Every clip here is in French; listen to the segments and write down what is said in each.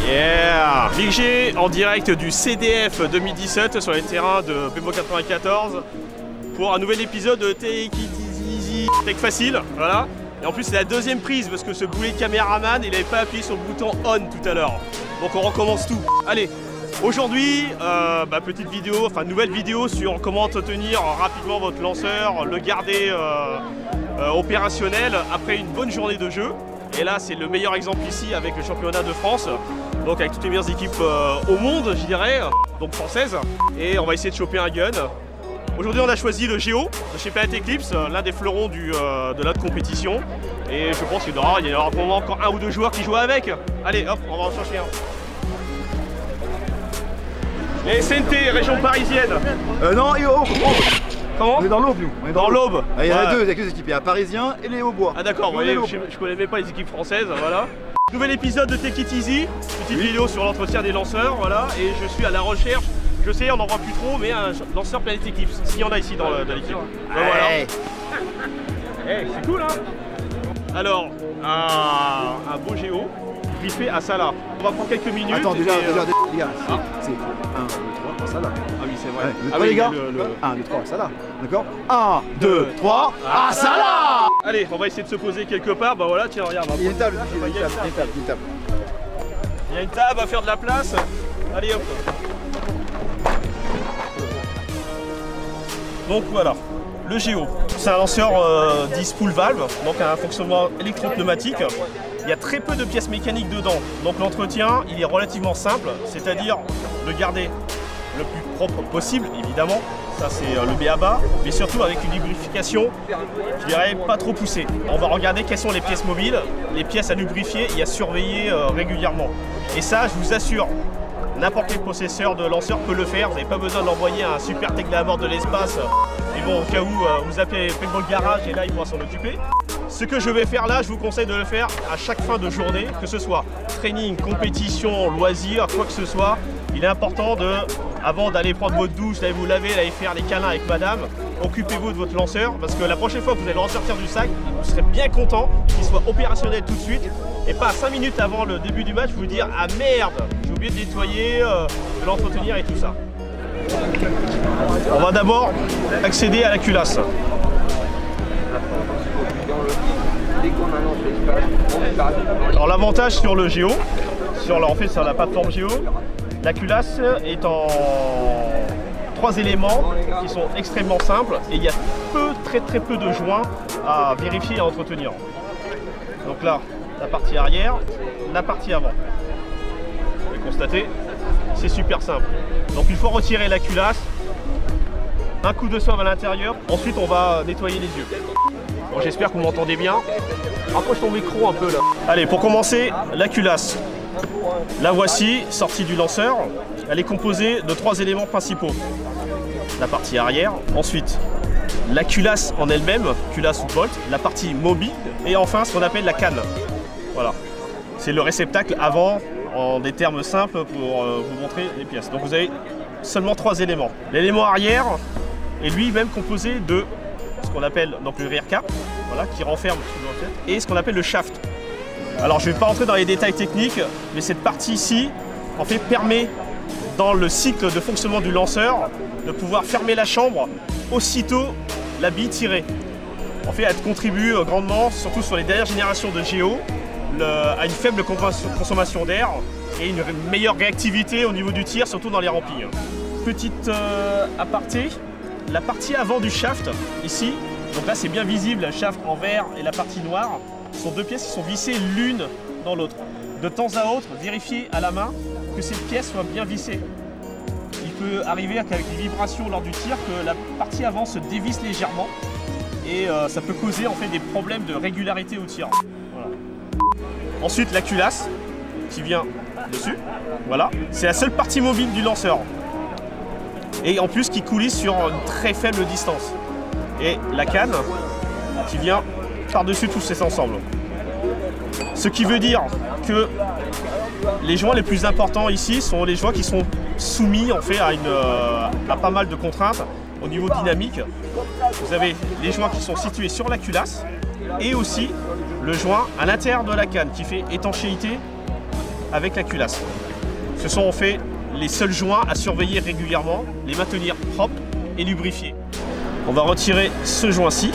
Yeah! Big G en direct du CDF 2017 sur les terrains de Bemo 94 pour un nouvel épisode de Take It Easy, Tech Facile, voilà. Et en plus c'est la deuxième prise parce que ce boulet caméraman il n'avait pas appuyé sur le bouton on tout à l'heure. Donc on recommence tout. Allez, aujourd'hui, petite vidéo, enfin nouvelle vidéo sur comment entretenir rapidement votre lanceur, le garder opérationnel après une bonne journée de jeu. Et là c'est le meilleur exemple ici avec le championnat de France, donc avec toutes les meilleures équipes au monde je dirais, donc françaises. Et on va essayer de choper un gun. Aujourd'hui on a choisi le Géo de chez Planet Eclipse, l'un des fleurons de la compétition. Et je pense qu'il y aura probablement encore un ou deux joueurs qui jouent avec. Allez hop, on va en chercher un. Les SNT, région parisienne. Non, et oh, Comment? on est dans l'Aube, nous. On est dans l'Aube. Il y en a deux équipes, il y a Parisien et les Hauts-Bois. Ah d'accord, vous voyez, je connais même pas les équipes françaises, voilà. Nouvel épisode de Take It Easy, petite vidéo sur l'entretien des lanceurs, voilà. Et je suis à la recherche, je sais on n'en voit plus trop, mais un lanceur Planet Eclipse, s'il y en a ici dans l'équipe. Voilà. Hey, c'est cool hein. Alors, un beau Géo, griffé à Salah. On va prendre quelques minutes. Attends, déjà, les gars, c'est 1, 2, 3, ça là. Ah oui, c'est vrai. Ouais, oui, les gars, 1, 2, 3, ça là. D'accord. 1, 2, 3, ah, ça là. Allez, on va essayer de se poser quelque part. Bah voilà, tiens, regarde. Il y a une table, il y a une table à faire de la place. Allez hop. Donc voilà, le Géo. C'est un lanceur 10 spool valve, donc un fonctionnement électro-pneumatique. Il y a très peu de pièces mécaniques dedans, donc l'entretien il est relativement simple, c'est-à-dire de garder le plus propre possible, évidemment, ça c'est le b.a.-ba, mais surtout avec une lubrification, je dirais, pas trop poussée. On va regarder quelles sont les pièces mobiles, les pièces à lubrifier et à surveiller régulièrement. Et ça, je vous assure, n'importe quel possesseur de lanceur peut le faire, vous n'avez pas besoin d'envoyer un super tech de la mort de l'espace. Mais bon, au cas où, vous appelez Paintball Garage et là il pourra s'en occuper. Ce que je vais faire là, je vous conseille de le faire à chaque fin de journée, que ce soit training, compétition, loisir, quoi que ce soit. Il est important avant d'aller prendre votre douche, d'aller vous laver, d'aller faire les câlins avec madame, occupez-vous de votre lanceur parce que la prochaine fois que vous allez le ressortir du sac, vous serez bien content qu'il soit opérationnel tout de suite et pas 5 minutes avant le début du match vous dire ah merde, j'ai oublié de nettoyer, de l'entretenir et tout ça. On va d'abord accéder à la culasse. Alors l'avantage sur le Géo, sur la plateforme Géo, la culasse est en 3 éléments qui sont extrêmement simples et il y a très peu de joints à vérifier et à entretenir. Donc là, la partie arrière, la partie avant. Vous pouvez constater, c'est super simple. Donc une fois retiré la culasse, un coup de sauve à l'intérieur, ensuite on va nettoyer les yeux. Bon, j'espère que vous m'entendez bien. Rapproche ton micro un peu là. Allez, pour commencer, la culasse. La voici, sortie du lanceur. Elle est composée de 3 éléments principaux. La partie arrière, ensuite la culasse en elle-même, culasse ou bolt, la partie mobile, et enfin ce qu'on appelle la canne. Voilà. C'est le réceptacle avant, en des termes simples, pour vous montrer les pièces. Donc vous avez seulement 3 éléments. L'élément arrière est lui-même composé de ce qu'on appelle donc le rear cap, voilà, qui renferme et ce qu'on appelle le shaft. Alors je ne vais pas rentrer dans les détails techniques, mais cette partie ici en fait permet dans le cycle de fonctionnement du lanceur de pouvoir fermer la chambre aussitôt la bille tirée. En fait elle contribue grandement, surtout sur les dernières générations de Géo, à une faible consommation d'air et une meilleure réactivité au niveau du tir, surtout dans les rampings. Petite aparté, la partie avant du shaft ici, donc là c'est bien visible, le shaft en vert et la partie noire, sont 2 pièces qui sont vissées l'une dans l'autre. De temps à autre, vérifiez à la main que cette pièce soit bien vissée. Il peut arriver qu'avec les vibrations lors du tir, que la partie avant se dévisse légèrement et ça peut causer en fait des problèmes de régularité au tir. Voilà. Ensuite la culasse qui vient dessus, voilà, c'est la seule partie mobile du lanceur. Et en plus qui coulisse sur une très faible distance. Et la canne qui vient par-dessus tous ces ensembles. Ce qui veut dire que les joints les plus importants ici sont les joints qui sont soumis en fait à pas mal de contraintes au niveau dynamique. Vous avez les joints qui sont situés sur la culasse et aussi le joint à l'intérieur de la canne qui fait étanchéité avec la culasse. Ce sont en fait les seuls joints à surveiller régulièrement, les maintenir propres et lubrifiés. On va retirer ce joint-ci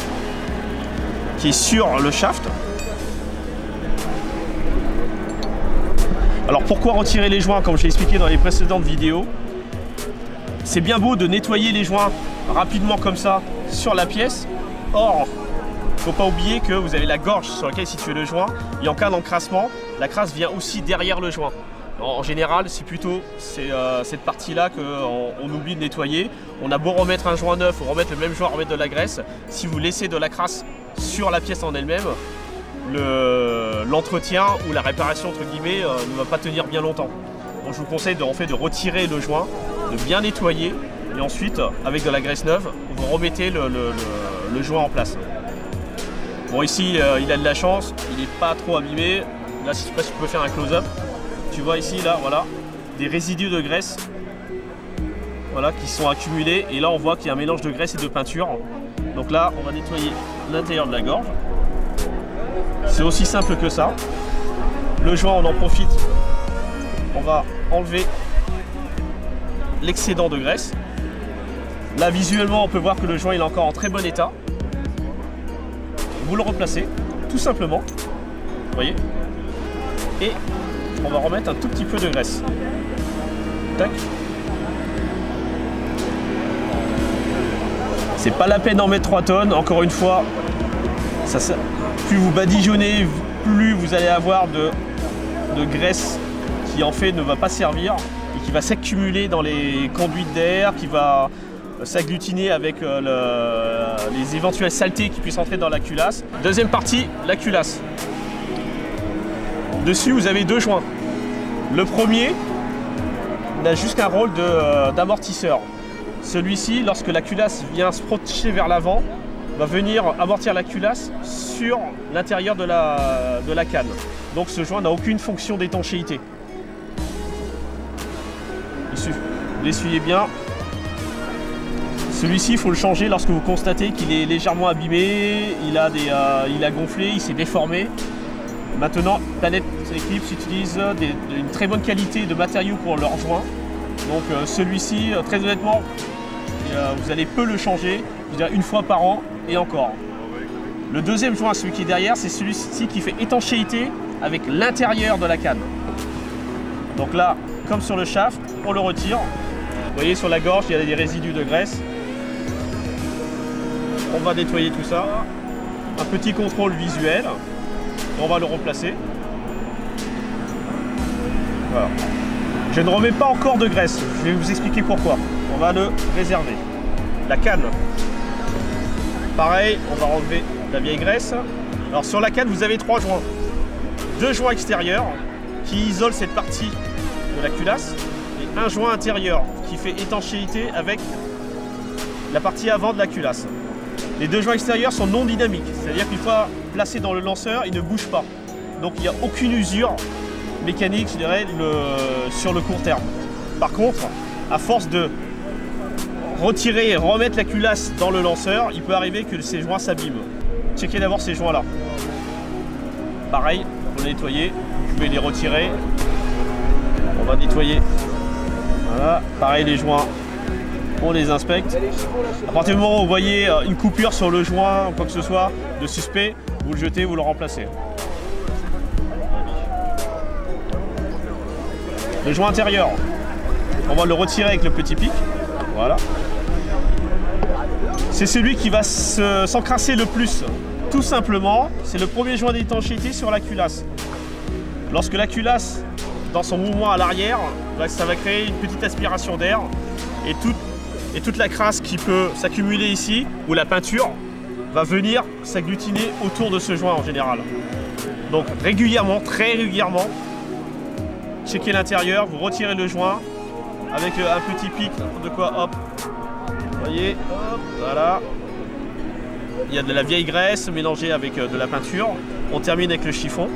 qui est sur le shaft. Alors pourquoi retirer les joints? Comme je l'ai expliqué dans les précédentes vidéos, c'est bien beau de nettoyer les joints rapidement comme ça sur la pièce. Or, il ne faut pas oublier que vous avez la gorge sur laquelle est situé le joint et en cas d'encrassement, la crasse vient aussi derrière le joint. En général, c'est plutôt cette partie-là qu'on oublie de nettoyer. On a beau remettre un joint neuf ou remettre le même joint, remettre de la graisse, si vous laissez de la crasse sur la pièce en elle-même, l'entretien ou la réparation entre guillemets ne va pas tenir bien longtemps. Donc je vous conseille de retirer le joint, de bien nettoyer et ensuite avec de la graisse neuve vous remettez le joint en place. Bon ici il a de la chance, il n'est pas trop abîmé. Là je sais pas si tu peux faire un close-up. Tu vois ici là voilà des résidus de graisse voilà, qui sont accumulés et là on voit qu'il y a un mélange de graisse et de peinture. Donc là on va nettoyer l'intérieur de la gorge. C'est aussi simple que ça. Le joint, on en profite. On va enlever l'excédent de graisse. Là, visuellement, on peut voir que le joint il est encore en très bon état. Vous le replacez, tout simplement. Vous voyez. Et on va remettre un tout petit peu de graisse. Tac. C'est pas la peine d'en mettre 3 tonnes. Encore une fois, plus vous badigeonnez, plus vous allez avoir de graisse qui en fait ne va pas servir et qui va s'accumuler dans les conduites d'air, qui va s'agglutiner avec les éventuelles saletés qui puissent entrer dans la culasse. Deuxième partie, la culasse. Dessus, vous avez 2 joints. Le premier n'a juste qu'un rôle d'amortisseur. Celui-ci, lorsque la culasse vient se projeter vers l'avant, va venir amortir la culasse sur l'intérieur de la canne. Donc ce joint n'a aucune fonction d'étanchéité. Vous l'essuyez bien. Celui-ci, il faut le changer lorsque vous constatez qu'il est légèrement abîmé, il a gonflé, il s'est déformé. Maintenant, Planet Eclipse utilise une très bonne qualité de matériaux pour leurs joints. Donc celui-ci, très honnêtement, vous allez peu le changer, je dirais 1 fois par an et encore. Le deuxième joint, celui qui est derrière, c'est celui-ci qui fait étanchéité avec l'intérieur de la canne. Donc là, comme sur le shaft, on le retire. Vous voyez sur la gorge, il y a des résidus de graisse. On va nettoyer tout ça. Un petit contrôle visuel. On va le replacer. Voilà. Je ne remets pas encore de graisse. Je vais vous expliquer pourquoi. On va le réserver. La canne. Pareil, on va enlever la vieille graisse. Alors sur la canne, vous avez 3 joints. 2 joints extérieurs qui isolent cette partie de la culasse et un joint intérieur qui fait étanchéité avec la partie avant de la culasse. Les 2 joints extérieurs sont non dynamiques, c'est-à-dire qu'une fois placés dans le lanceur, ils ne bougent pas. Donc il n'y a aucune usure mécanique, je dirais, sur le court terme. Par contre, à force de retirer et remettre la culasse dans le lanceur, il peut arriver que ces joints s'abîment. Checkez d'abord ces joints-là. Pareil, pour les nettoyer, vous pouvez les retirer. On va nettoyer. Voilà, pareil les joints, on les inspecte. À partir du moment où vous voyez une coupure sur le joint ou quoi que ce soit de suspect, vous le jetez, vous le remplacez. Le joint intérieur, on va le retirer avec le petit pic. Voilà. C'est celui qui va s'encrasser le plus. Tout simplement, c'est le premier joint d'étanchéité sur la culasse. Lorsque la culasse, dans son mouvement à l'arrière, ça va créer une petite aspiration d'air et toute la crasse qui peut s'accumuler ici, ou la peinture, va venir s'agglutiner autour de ce joint en général. Donc régulièrement, très régulièrement, checkez l'intérieur, vous retirez le joint avec un petit pic de quoi, hop, vous voyez, hop, voilà. Il y a de la vieille graisse mélangée avec de la peinture. On termine avec le chiffon.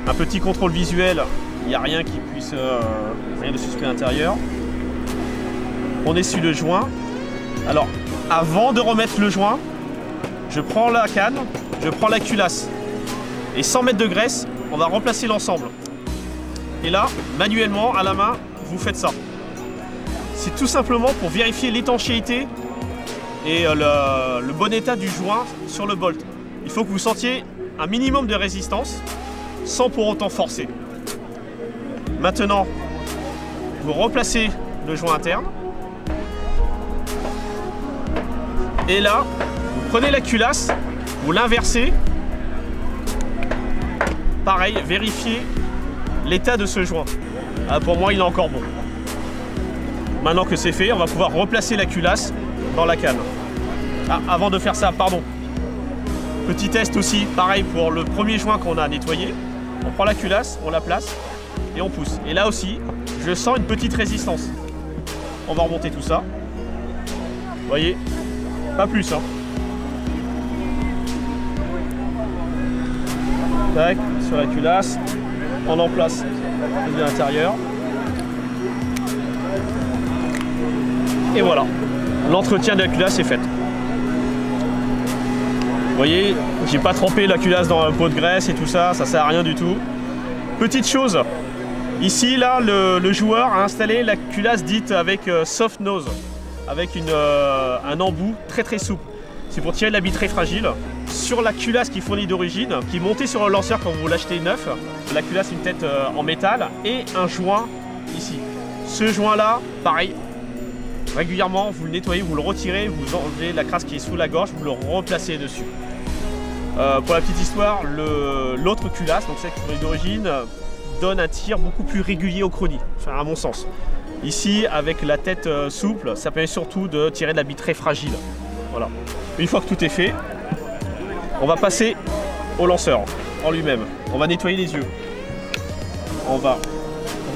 Un petit contrôle visuel, il n'y a rien qui puisse, rien de suspect à l'intérieur. On essuie le joint. Alors, avant de remettre le joint, je prends la canne, je prends la culasse. Et sans mettre de graisse, on va remplacer l'ensemble. Et là, manuellement, à la main, vous faites ça. C'est tout simplement pour vérifier l'étanchéité et le bon état du joint sur le bolt. Il faut que vous sentiez un minimum de résistance sans pour autant forcer. Maintenant, vous replacez le joint interne. Et là, vous prenez la culasse, vous l'inversez. Pareil, vérifiez l'état de ce joint. Ah, pour moi, il est encore bon. Maintenant que c'est fait, on va pouvoir replacer la culasse dans la canne. Ah, avant de faire ça, pardon. Petit test aussi, pareil pour le premier joint qu'on a nettoyé. On prend la culasse, on la place et on pousse. Et là aussi, je sens une petite résistance. On va remonter tout ça. Vous voyez, pas plus. Hein. Tac, sur la culasse, on en place de l'intérieur. Et voilà, l'entretien de la culasse est fait. Vous voyez, j'ai pas trempé la culasse dans un pot de graisse et tout ça, ça sert à rien du tout. Petite chose, ici là, le joueur a installé la culasse dite avec soft nose, avec un embout très souple. C'est pour tirer l'habit très fragile. Sur la culasse qui fournit d'origine, qui est montée sur le lanceur quand vous l'achetez neuf, la culasse une tête en métal et un joint ici. Ce joint là, pareil. Régulièrement, vous le nettoyez, vous le retirez, vous enlevez la crasse qui est sous la gorge, vous le replacez dessus. Pour la petite histoire, l'autre culasse, donc celle qui est d'origine, donne un tir beaucoup plus régulier au chrony, enfin, à mon sens. Ici, avec la tête souple, ça permet surtout de tirer de l'habit très fragile. Voilà. Une fois que tout est fait, on va passer au lanceur en lui-même. On va nettoyer les yeux. On va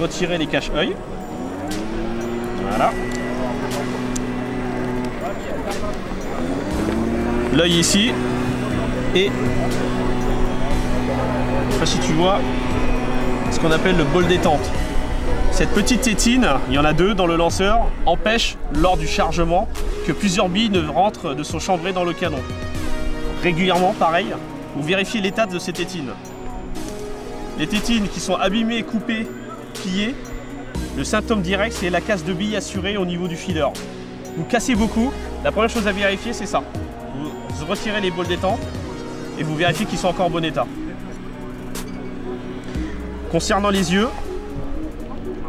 retirer les cache-œils. Voilà. L'œil ici et je sais pas si tu vois ce qu'on appelle le bol détente. Cette petite tétine, il y en a deux dans le lanceur, empêche lors du chargement que plusieurs billes ne sont chambrées dans le canon. Régulièrement, pareil, vous vérifiez l'état de ces tétines. Les tétines qui sont abîmées, coupées, pliées, le symptôme direct c'est la casse de billes assurée au niveau du feeder. Vous cassez beaucoup, la première chose à vérifier c'est ça. Vous retirez les bols détente et vous vérifiez qu'ils sont encore en bon état. Concernant les yeux,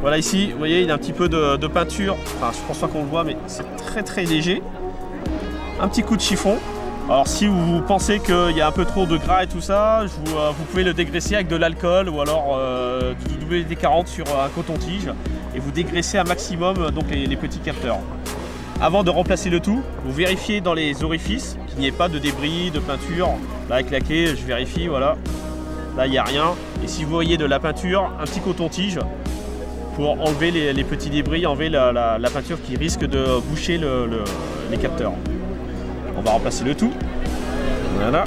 voilà ici, vous voyez, il y a un petit peu de peinture. Enfin, je pense pas qu'on le voit, mais c'est très léger. Un petit coup de chiffon. Alors si vous pensez qu'il y a un peu trop de gras et tout ça, vous pouvez le dégraisser avec de l'alcool ou alors du WD-40 sur un coton-tige et vous dégraissez un maximum donc les petits capteurs. Avant de remplacer le tout, vous vérifiez dans les orifices qu'il n'y ait pas de débris, de peinture. Là avec la clé, je vérifie, voilà. Là il n'y a rien. Et si vous voyez de la peinture, un petit coton-tige pour enlever les petits débris, enlever la peinture qui risque de boucher les capteurs. On va remplacer le tout. Voilà.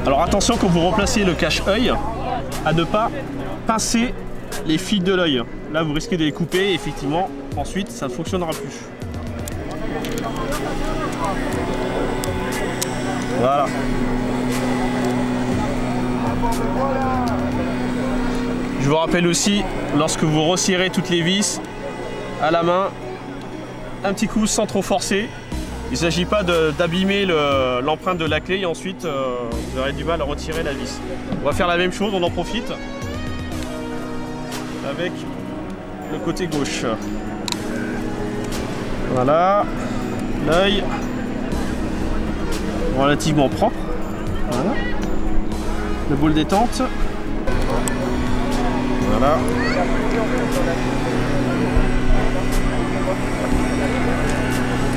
Alors attention quand vous remplacez le cache-œil, à ne pas pincer les fils de l'œil. Là vous risquez de les couper et effectivement ensuite ça ne fonctionnera plus. Voilà. Je vous rappelle aussi, lorsque vous resserrez toutes les vis à la main, un petit coup sans trop forcer. Il ne s'agit pas d'abîmer l'empreinte de la clé et ensuite vous aurez du mal à retirer la vis. On va faire la même chose, on en profite avec le côté gauche. Voilà, l'œil relativement propre. Voilà. Le bol détente. Voilà.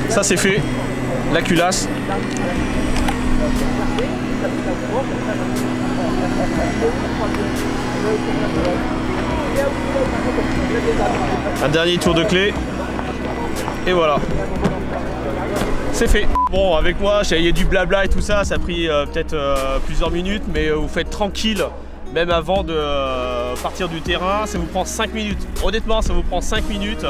Ça c'est fait. La culasse. Un dernier tour de clé. Et voilà. C'est fait. Bon, avec moi, il y a du blabla et tout ça, ça a pris peut-être plusieurs minutes, mais vous faites tranquille, même avant de partir du terrain, ça vous prend 5 minutes. Honnêtement, ça vous prend 5 minutes.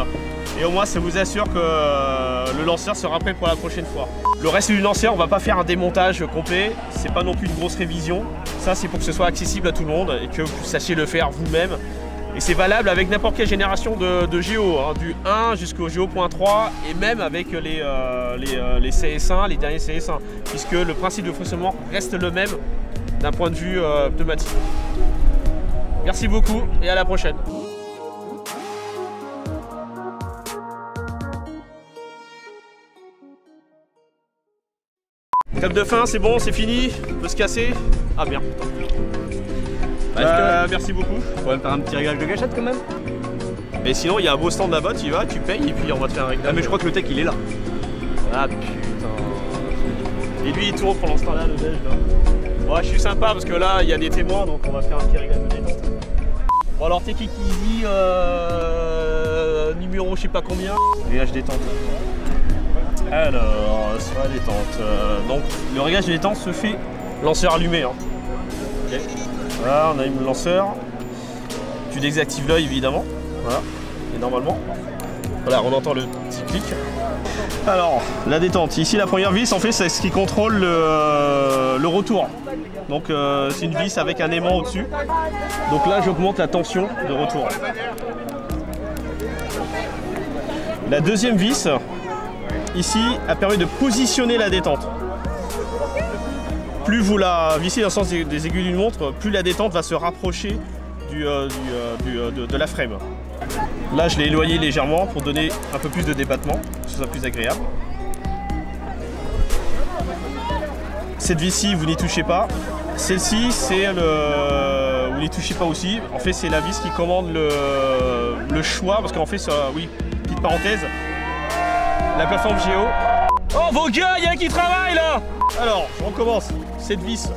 Et au moins ça vous assure que le lanceur sera prêt pour la prochaine fois. Le reste du lanceur, on va pas faire un démontage complet, c'est pas non plus une grosse révision. Ça c'est pour que ce soit accessible à tout le monde et que vous sachiez le faire vous-même Et c'est valable avec n'importe quelle génération de Géo, hein, du 1 jusqu'au Géo.3 et même avec les CS1, les derniers CS1, puisque le principe de fonctionnement reste le même d'un point de vue pneumatique. Merci beaucoup et à la prochaine. Top de fin, c'est bon, c'est fini, on peut se casser. Ah merde, merci beaucoup. On pourrait me faire un petit réglage de gâchette quand même. Mais sinon, il y a un beau stand là-bas, tu y vas, tu payes et puis on va te faire un réglage. Ah mais je crois que le tech il est là. Ah putain. Et lui il tourne pour l'instant là, le belge là. Ouais, je suis sympa parce que là, il y a des témoins, donc on va faire un petit réglage de détente. Bon alors, t'es qui dit numéro je sais pas combien. Réglage détente. Alors, sur la détente, donc le réglage de détente se fait lanceur allumé. Hein. Okay. Voilà, on allume le lanceur. Tu désactives l'œil évidemment. Voilà. Et normalement, voilà, on entend le petit clic. Alors, la détente. Ici, la première vis, en fait, c'est ce qui contrôle le retour. Donc, c'est une vis avec un aimant au-dessus. Donc là, j'augmente la tension de retour. La deuxième vis, ici, a permis de positionner la détente. Plus vous la vissez dans le sens des aiguilles d'une montre, plus la détente va se rapprocher de la frame. Là, je l'ai éloigné légèrement pour donner un peu plus de débattement, que ce soit plus agréable. Cette vis-ci, vous n'y touchez pas. Celle-ci, c'est le... Vous n'y touchez pas aussi. En fait, c'est la vis qui commande le choix, parce qu'en fait, ça... oui, petite parenthèse, la plateforme Géo. Oh, vos gars, il y en a qui travaillent là! Alors, je recommence. Cette vis,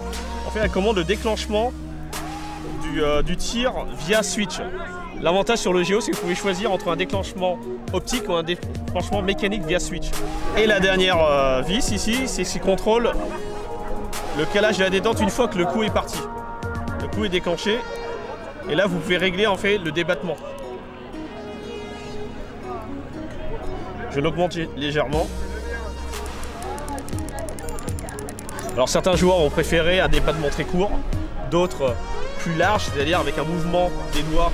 en fait, elle commande le déclenchement du tir via switch. L'avantage sur le Géo, c'est que vous pouvez choisir entre un déclenchement optique ou un déclenchement mécanique via switch. Et la dernière vis ici, c'est ce qui contrôle le calage de la détente une fois que le coup est parti. Le coup est déclenché. Et là, vous pouvez régler en fait le débattement. Je l'augmente légèrement. Alors certains joueurs ont préféré un débattement très court, d'autres plus large, c'est-à-dire avec un mouvement des doigts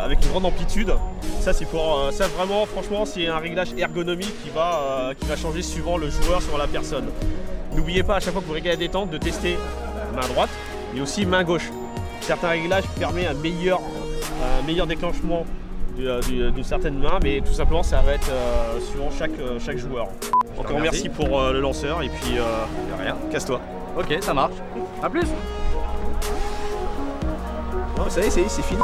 avec une grande amplitude. Ça c'est pour ça vraiment franchement c'est un réglage ergonomique qui va changer suivant le joueur, suivant la personne. N'oubliez pas à chaque fois que vous réglez la détente de tester main droite mais aussi main gauche. Certains réglages permettent un meilleur déclenchement d'une certaine main, mais tout simplement ça va être suivant chaque joueur. Encore merci pour le lanceur et puis rien, casse-toi. Ok, ça marche. A plus. Non, ça y est, c'est fini.